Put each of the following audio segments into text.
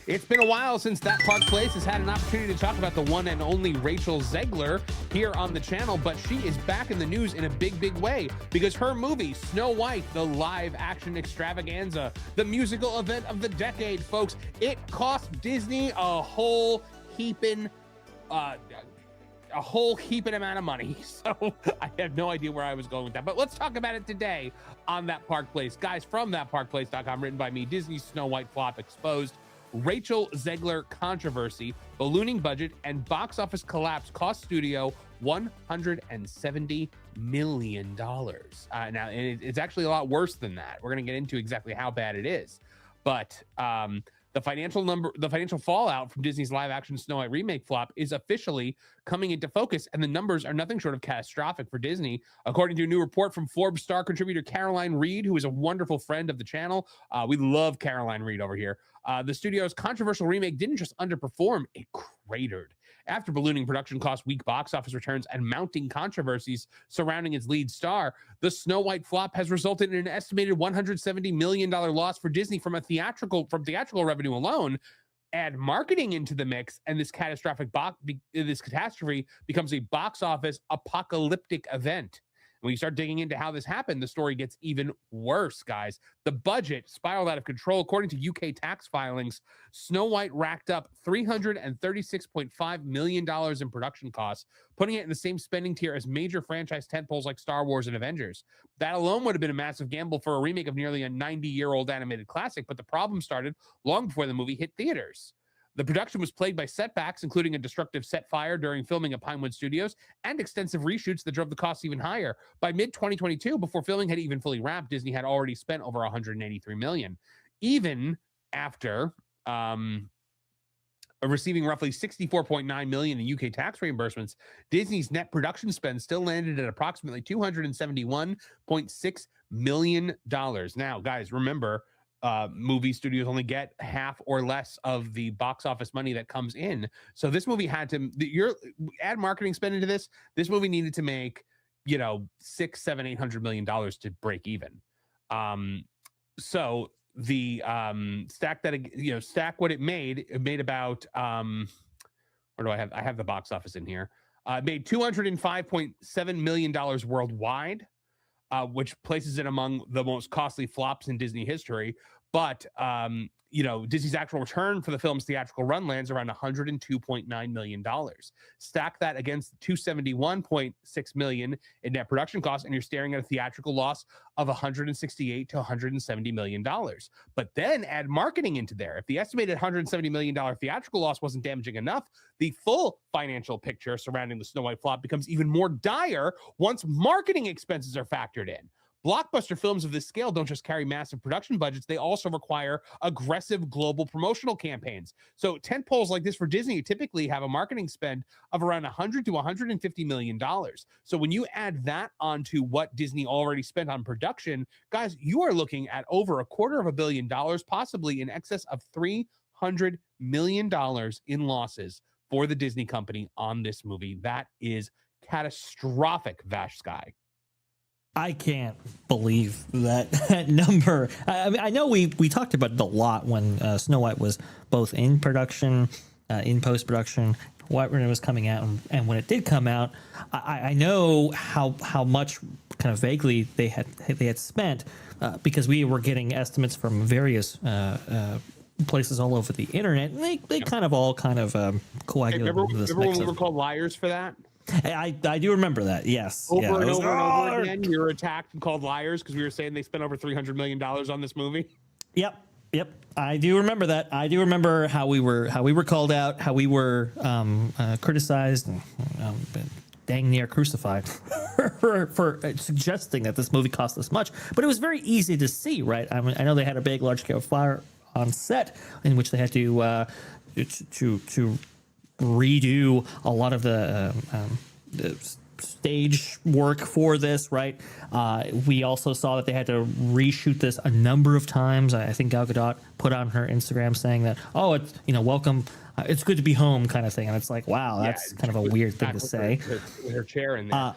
It's been a while since That Park Place has had an opportunity to talk about the one and only Rachel Zegler here on the channel, but she is back in the news in a big, big way because her movie, Snow White, the live action extravaganza, the musical event of the decade, folks, it cost Disney a whole heaping amount of money. So I have no idea where I was going with that, but let's talk about it today on That Park Place. Guys, from thatparkplace.com, written by me, Disney's Snow White flop exposed, Rachel Zegler controversy, ballooning budget, and box office collapse cost studio $170 million. Now, it's actually a lot worse than that. We're going to get into exactly how bad it is. But the financial fallout from Disney's live action Snow White remake flop is officially coming into focus, and the numbers are nothing short of catastrophic for Disney. According to a new report from Forbes star contributor Caroline Reed, who is a wonderful friend of the channel. We love Caroline Reed over here. The studio's controversial remake didn't just underperform, it cratered. After ballooning production costs, weak box office returns, and mounting controversies surrounding its lead star, the Snow White flop has resulted in an estimated $170 million loss for Disney from theatrical revenue alone. Add marketing into the mix, and this catastrophe becomes a box office apocalyptic event. When you start digging into how this happened, the story gets even worse, guys. The budget spiraled out of control. According to UK tax filings, Snow White racked up $336.5 million in production costs, putting it in the same spending tier as major franchise tentpoles like Star Wars and Avengers. That alone would have been a massive gamble for a remake of nearly a 90-year-old animated classic, but the problem started long before the movie hit theaters. The production was plagued by setbacks, including a destructive set fire during filming at Pinewood Studios and extensive reshoots that drove the costs even higher. By mid-2022, before filming had even fully wrapped, Disney had already spent over $183 million. Even after receiving roughly $64.9 million in UK tax reimbursements, Disney's net production spend still landed at approximately $271.6 million. Now, guys, remember, movie studios only get half or less of the box office money that comes in. So this movie had to add marketing spend into this. This movie needed to make, $600, $700, $800 million to break even. So the stack what it made about where do I have the box office in here? It made $205.7 million worldwide, which places it among the most costly flops in Disney history. But, Disney's actual return for the film's theatrical run lands around $102.9 million. Stack that against $271.6 million in net production costs, and you're staring at a theatrical loss of $168 to $170 million. But then add marketing into there. If the estimated $170 million theatrical loss wasn't damaging enough, the full financial picture surrounding the Snow White flop becomes even more dire once marketing expenses are factored in. Blockbuster films of this scale don't just carry massive production budgets, they also require aggressive global promotional campaigns. So tentpoles like this for Disney typically have a marketing spend of around $100 to $150 million. So when you add that onto what Disney already spent on production, guys, you are looking at over $250 million, possibly in excess of $300 million in losses for the Disney company on this movie. That is catastrophic, Vash Sky. I can't believe that number. I mean, I know we talked about it a lot when Snow White was both in production, in post-production, when it was coming out, and when it did come out. I know how much kind of vaguely they had spent because we were getting estimates from various places all over the internet. And they kind of coagulated. Remember when we were called liars for that? I do remember that. Yes. Over and over again, you were attacked and called liars because we were saying they spent over $300 million on this movie. Yep. I do remember that. I do remember how we were called out, how we were criticized, and dang near crucified for suggesting that this movie cost this much. But it was very easy to see, right? I mean, I know they had a big, large-scale fire on set in which they had to redo a lot of the stage work for this, right? We also saw that they had to reshoot this a number of times. I think Gal Gadot put on her Instagram saying that, it's, welcome, it's good to be home kind of thing. And it's like, wow, that's kind of a weird thing to say. Her chair in there.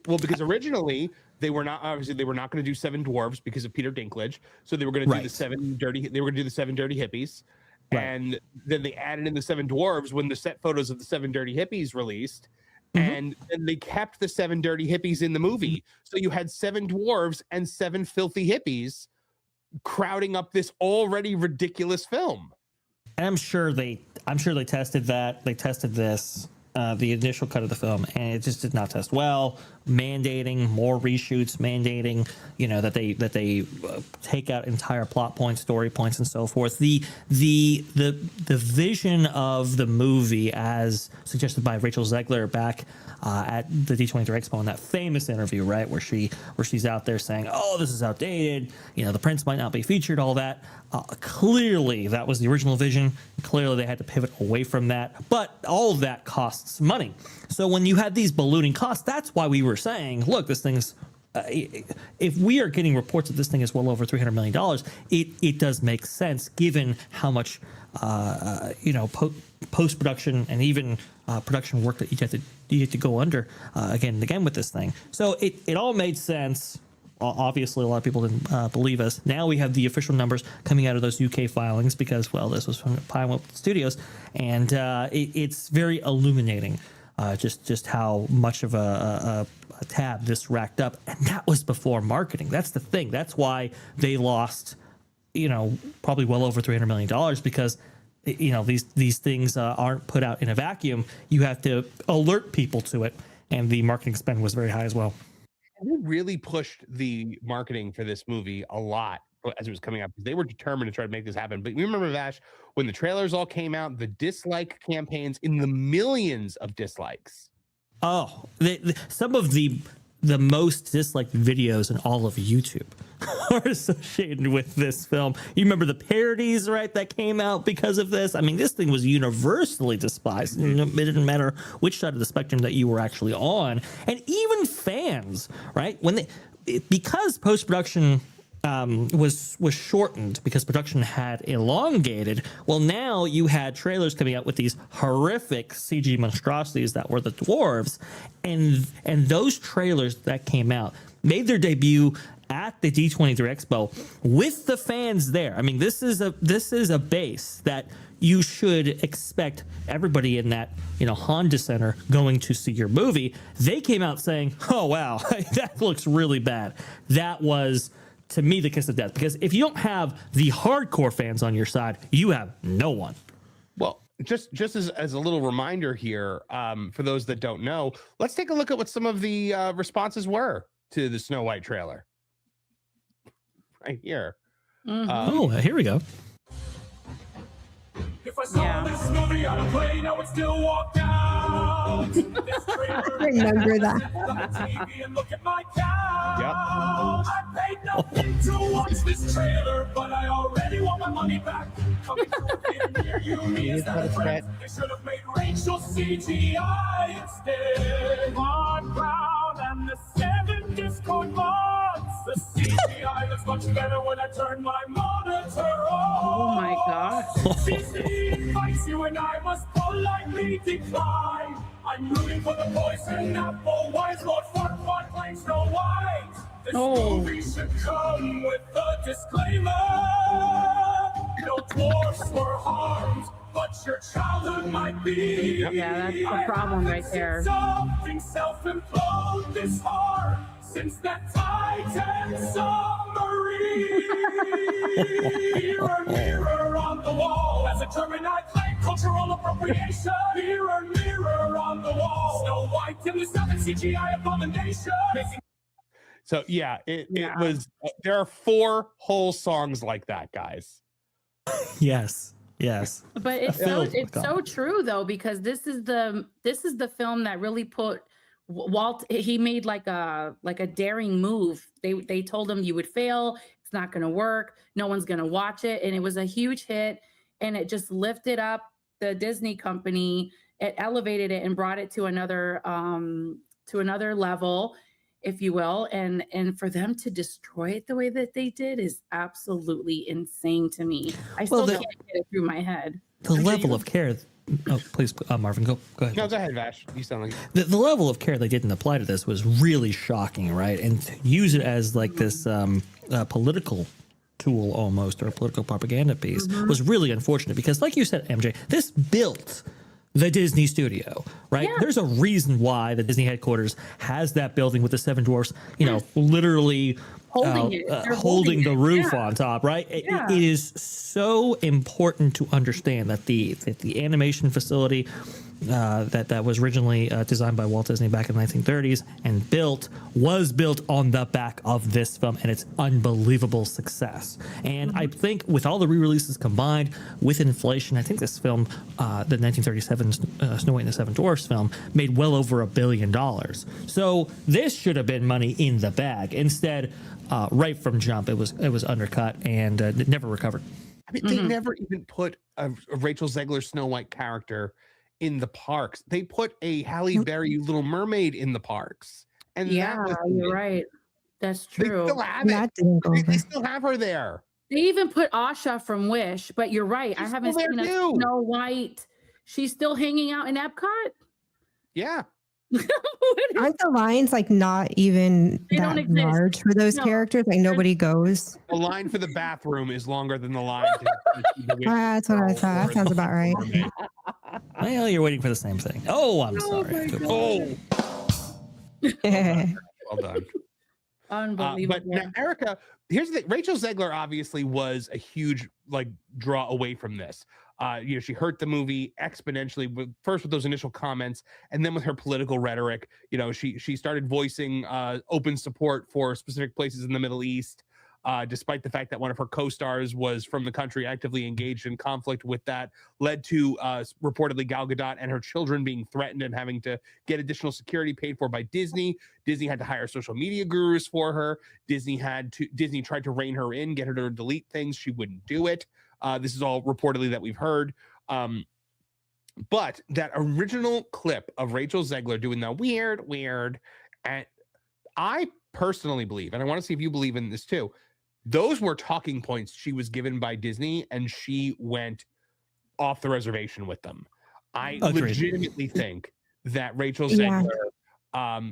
Because originally they were not going to do Seven Dwarves because of Peter Dinklage. So they were going to do the Seven Dirty Hippies. Right. And then they added in the Seven Dwarves when the set photos of the Seven Dirty Hippies released. And then they kept the Seven Dirty Hippies in the movie. So you had 7 dwarves and 7 filthy hippies crowding up this already ridiculous film. And I'm sure they tested that. They tested this, the initial cut of the film, and it just did not test well. Mandating more reshoots, mandating, that they take out entire plot points, story points, and so forth. The vision of the movie, as suggested by Rachel Zegler back at the D23 Expo in that famous interview, right, where she's out there saying, "Oh, this is outdated. The prince might not be featured." All that. Clearly, that was the original vision. Clearly, they had to pivot away from that. But all of that costs money. So when you had these ballooning costs, that's why we were saying, look, this thing's if we are getting reports that this thing is well over $300 million, it does make sense given how much post-production and even production work that you have to go under again and again with this thing. So it all made sense. Obviously, a lot of people didn't believe us. Now we have the official numbers coming out of those UK filings because, well, this was from Pinewood Studios, and it's very illuminating just how much of a tab this racked up. And that was before marketing. That's the thing. That's why they lost, probably well over $300 million because, these things aren't put out in a vacuum. You have to alert people to it, and the marketing spend was very high as well. They really pushed the marketing for this movie a lot as it was coming out because they were determined to try to make this happen. But you remember, Vash, when the trailers all came out, the dislike campaigns in the millions of dislikes. Oh, some of the most disliked videos in all of YouTube are associated with this film. You remember the parodies, right, that came out because of this? I mean, this thing was universally despised. It didn't matter which side of the spectrum that you were actually on. And even fans, right, because post-production was shortened because production had elongated. Well, now you had trailers coming out with these horrific CG monstrosities that were the dwarves, and those trailers that came out made their debut at the D23 Expo with the fans there. I mean, this is a base that you should expect everybody in that Honda Center going to see your movie. They came out saying, "Oh wow, that looks really bad." That was, to me, the kiss of death, because if you don't have the hardcore fans on your side, you have no one. Well, just as a little reminder here, for those that don't know, let's take a look at what some of the responses were to the Snow White trailer. Right here. Here we go. If I saw this movie on a plane, I would still walk out. I remember that. TV and look at my couch. Yep. I paid nothing to watch this trailer, but I already want my money back. Coming to a theater near you means that friends. They should have made Rachel CGI instead. One Crown and the 7 Discord mods. The CGI looks much better when I turn my monitor on. Oh my gosh. Disney invites you and I must politely decline. I'm rooting for the poison apple. Wise Lord Farquaad playing Snow White. This movie should come with a disclaimer. No dwarfs were harmed, but your childhood might be. Yeah, that's the problem right there. Something self-implode this hard since that Titan submarine. Mirror, mirror on the wall. As a German, I claim cultural appropriation. Mirror, mirror on the wall. Snow White in the 7 CGI abomination. So yeah, it was. There are 4 whole songs like that, guys. Yes. But it's so true though, because this is the film that really put Walt. He made like a daring move. They told him you would fail. It's not going to work. No one's going to watch it, and it was a huge hit. And it just lifted up the Disney company. It elevated it and brought it to another level, if you will. And for them to destroy it the way that they did is absolutely insane to me. I still can't get it through my head. The level of care. Oh, please, Marvin, go ahead. No, go ahead, Vash. You sound like the level of care they didn't apply to this was really shocking, right? And to use it as like this political tool almost, or a political propaganda piece, was really unfortunate because, like you said, MJ, this built the Disney studio, right? Yeah. There's a reason why the Disney headquarters has that building with the Seven Dwarfs, literally holding the roof on top, right? It is so important to understand that the animation facility that was originally designed by Walt Disney back in the 1930s and was built on the back of this film and its unbelievable success. And I think with all the re-releases combined with inflation, I think this film, the 1937 Snow White and the Seven Dwarfs film, made well over $1 billion. So this should have been money in the bag. Instead, right from jump, it was undercut and it never recovered. I mean, they never even put a Rachel Zegler Snow White character in the parks. They put a Halle Berry Little Mermaid in the parks. And you're right. That's true. They still have it. They still have her there. They even put Asha from Wish, but you're right. I haven't seen a Snow White. She's still hanging out in Epcot? Yeah. Aren't the lines like not even that large for those characters? Like nobody goes. The line for the bathroom is longer than the line. That's what I thought. That sounds about right. Well, you're waiting for the same thing. Oh, I'm sorry. Well done. Unbelievable. But now, Erica, here's the thing. Rachel Zegler obviously was a huge draw away from this. She hurt the movie exponentially, first with those initial comments, and then with her political rhetoric. She started voicing open support for specific places in the Middle East, despite the fact that one of her co-stars was from the country, actively engaged in conflict with that, led to reportedly Gal Gadot and her children being threatened and having to get additional security paid for by Disney. Disney had to hire social media gurus for her. Disney tried to rein her in, get her to delete things. She wouldn't do it. This is all reportedly that we've heard. But that original clip of Rachel Zegler doing the weird, and I personally believe, and I want to see if you believe in this too, those were talking points she was given by Disney, and she went off the reservation with them. I legitimately think that Rachel Zegler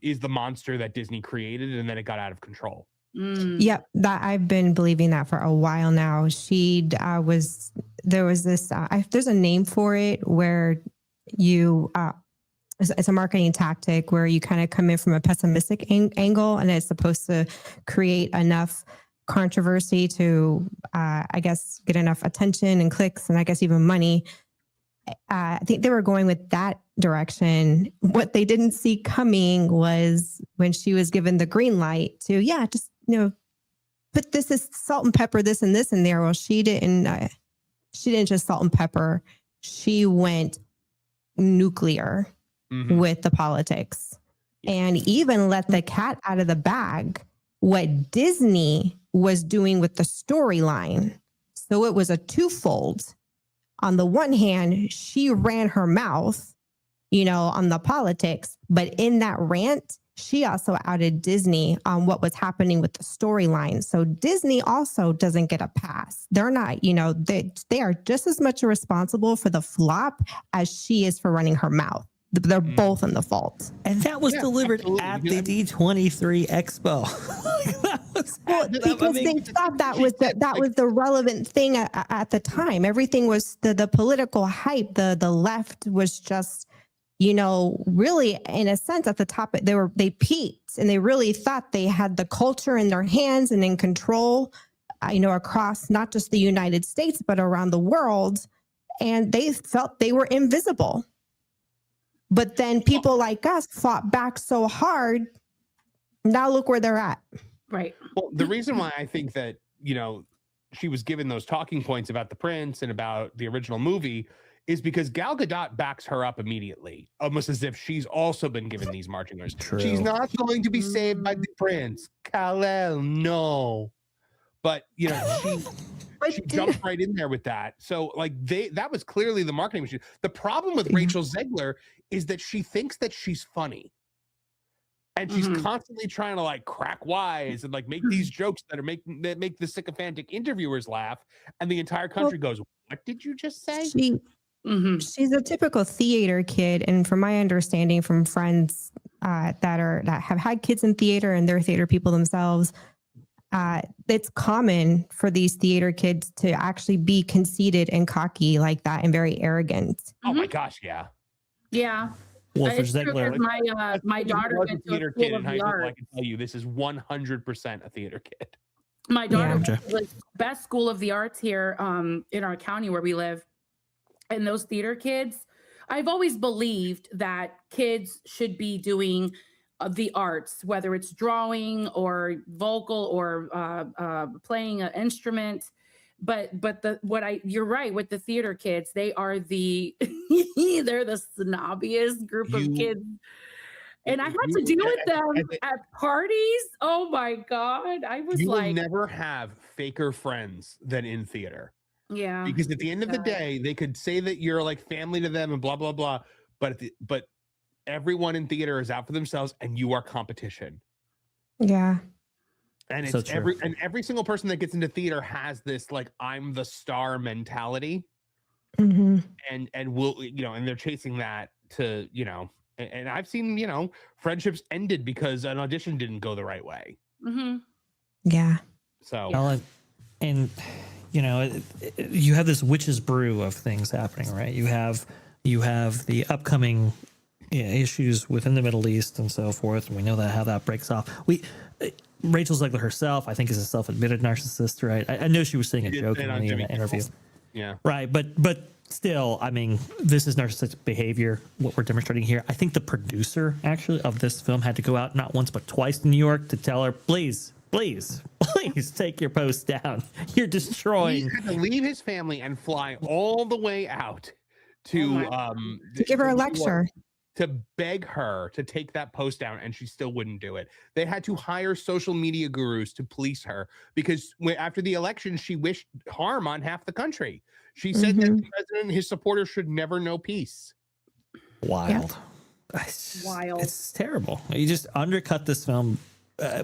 is the monster that Disney created, and then it got out of control. Yep, that I've been believing that for a while now. She there was this there's a name for it where you it's a marketing tactic where you kind of come in from a pessimistic angle, and it's supposed to create enough controversy to I guess get enough attention and clicks and I guess even money. I think they were going with that direction. What they didn't see coming was when she was given the green light to just put this as salt and pepper, this and this in there. Well, she didn't just salt and pepper. She went nuclear with the politics and even let the cat out of the bag what Disney was doing with the storyline. So it was a twofold. On the one hand, she ran her mouth, on the politics, but in that rant, she also outed Disney on what was happening with the storyline. So Disney also doesn't get a pass. They're not, they are just as much responsible for the flop as she is for running her mouth. They're both in the fault. And that was delivered at the D23 Expo. Because they thought that was the relevant thing at the time. Everything was the political hype. The left was just, really in a sense at the top. They peaked and they really thought they had the culture in their hands and in control, across not just the United States but around the world. And they felt they were invisible. But then people like us fought back so hard. Now look where they're at. Right. Well, the reason why I think that, she was given those talking points about the prince and about the original movie is because Gal Gadot backs her up immediately, almost as if she's also been given these marching orders. True. She's not going to be saved by the prince. Kal-El, no. But, she jumped right in there with that. So that was clearly the marketing machine. The problem with Rachel Zegler is that she thinks that she's funny. And she's constantly trying to crack wise and make these jokes that make the sycophantic interviewers laugh. And the entire country goes, "What did you just say?" She's a typical theater kid. And from my understanding from friends that have had kids in theater and they're theater people themselves, it's common for these theater kids to actually be conceited and cocky like that and very arrogant. Oh my gosh, yeah. Yeah. Well, for It's true, Zegler, 'cause my daughter went to theater a school kid in of high the school. I arts. can tell you, this is 100% a theater kid. My daughter Yeah. went to the best school of the arts here in our county where we live. And those theater kids, I've always believed that kids should be doing the arts, whether it's drawing or vocal or playing an instrument. But you're right with the theater kids. They are they're the snobbiest group of kids. And I had to deal with them at parties. Oh my God. I was you like, will never have faker friends than in theater. yeah. Because at the end of the day, they could say that you're like family to them and blah, blah, blah. But everyone in theater is out for themselves and you are competition. Yeah. And it's So true. every single person that gets into theater has this like I'm the star mentality. Mm-hmm. And will, and they're chasing that to, and I've seen, friendships ended because an audition didn't go the right way. Mm-hmm. Yeah. So, and you have this witch's brew of things happening, right? You have the upcoming issues within the Middle East and so forth, and we know that how that breaks off. Rachel Zegler herself, I think, is a self-admitted narcissist, right? I know she was saying a joke in the interview, yeah, right? But still, I mean, this is narcissistic behavior. What we're demonstrating here, I think the producer actually of this film had to go out not once but twice to New York to tell her, please take your post down. You're destroying. He had to leave his family and fly all the way out to give her a lecture, to beg her to take that post down, and she still wouldn't do it. They had to hire social media gurus to police her because after the election, she wished harm on half the country. She said that the president and his supporters should never know peace. Wild. Yeah. Wild. It's terrible. You just undercut this film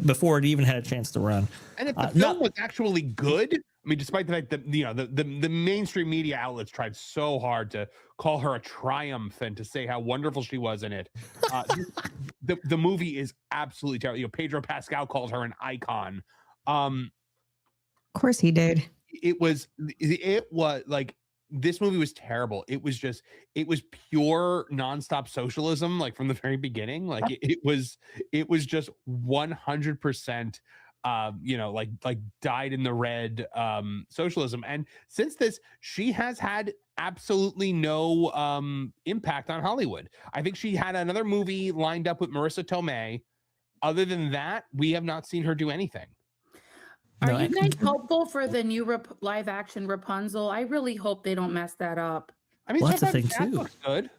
before it even had a chance to run. And if the film was actually good, I mean, despite the fact that the mainstream media outlets tried so hard to call her a triumph and to say how wonderful she was in it, the movie is absolutely terrible. Pedro Pascal called her an icon. Of course he did. It was like, this movie was terrible. It was pure nonstop socialism, like from the very beginning. Like it was just 100%, like dyed in the red socialism. And since this, she has had absolutely no impact on Hollywood. I think she had another movie lined up with Marissa Tomei. Other than that, we have not seen her do anything. Are you guys hopeful for the new live action Rapunzel? I really hope they don't mess that up. I mean, Well, that's the thing, that too. looks good.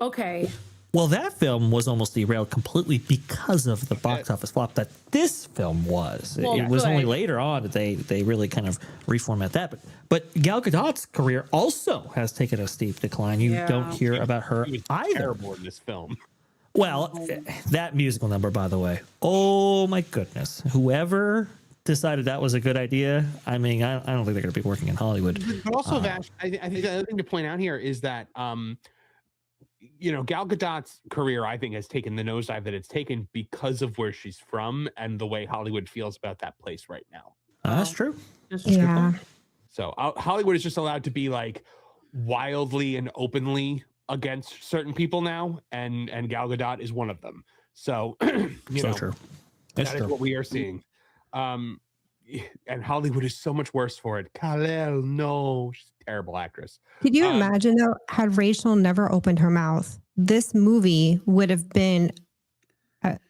Okay. Well, that film was almost derailed completely because of the box office flop that this film was. Well, it was good. only later on that they really kind of reformat that. But Gal Gadot's career also has taken a steep decline. You don't hear about her She was either. terrible in this film. Well, that musical number, by the way. Oh my goodness! Whoever decided that was a good idea. I mean, I don't think they're going to be working in Hollywood. But also, Vash, I think the other thing to point out here is that, Gal Gadot's career, I think, has taken the nosedive that it's taken because of where she's from and the way Hollywood feels about that place right now. That's true. Yeah. So Hollywood is just allowed to be like wildly and openly against certain people now, and Gal Gadot is one of them. So, True. That is what we are seeing. And Hollywood is so much worse for it. Kal-El, no, she's a terrible actress. Could you imagine though, had Rachel never opened her mouth, this movie would have been,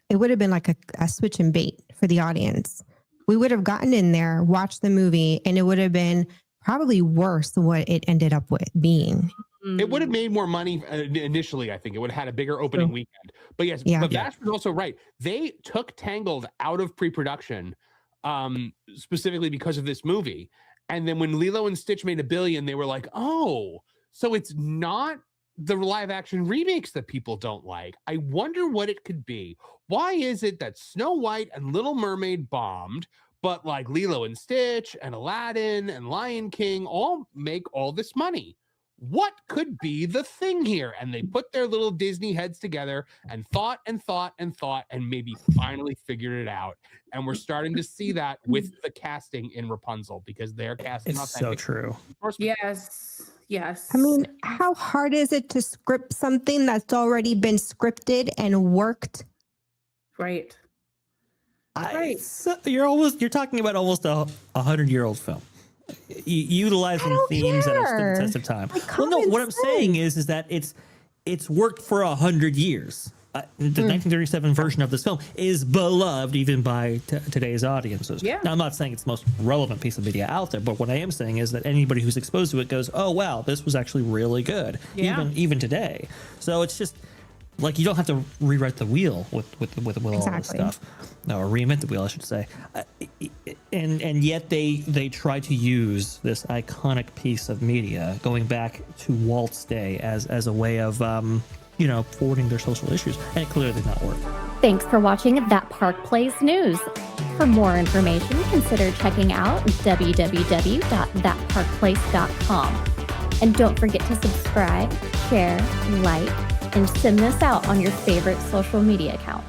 it would have been like a switch and bait for the audience. We would have gotten in there, watched the movie, and it would have been probably worse than what it ended up with being. It would have made more money initially. I think it would have had a bigger opening weekend. But yes, but Vash was also right. They took Tangled out of pre-production specifically because of this movie. And then when Lilo and Stitch made $1 billion, they were like, oh, so it's not the live action remakes that people don't like. I wonder what it could be. Why is it that Snow White and Little Mermaid bombed, but like Lilo and Stitch and Aladdin and Lion King all make all this money? what could be the thing here? And they put their little Disney heads together and thought and maybe finally figured it out. And we're starting to see that with the casting in Rapunzel, because they're casting. It's so true. Yes. I mean, how hard is it to script something that's already been scripted and worked? Right. So you're talking about almost a 100-year-old film. Utilizing themes that have stood the test of time. Well, no, what I'm saying is that it's worked for 100 years. The 1937 version of this film is beloved even by today's audiences. Yeah. Now, I'm not saying it's the most relevant piece of media out there, but what I am saying is that anybody who's exposed to it goes, "Oh wow, this was actually really good," even today. So it's just like you don't have to rewrite the wheel with all this stuff. No, or reinvent the wheel, I should say. And yet they try to use this iconic piece of media going back to Walt's day as a way of forwarding their social issues, and it clearly did not work. Thanks for watching That Park Plays News. For more information, consider checking out www.thatparkplace.com. And don't forget to subscribe, share, like, and send this out on your favorite social media accounts.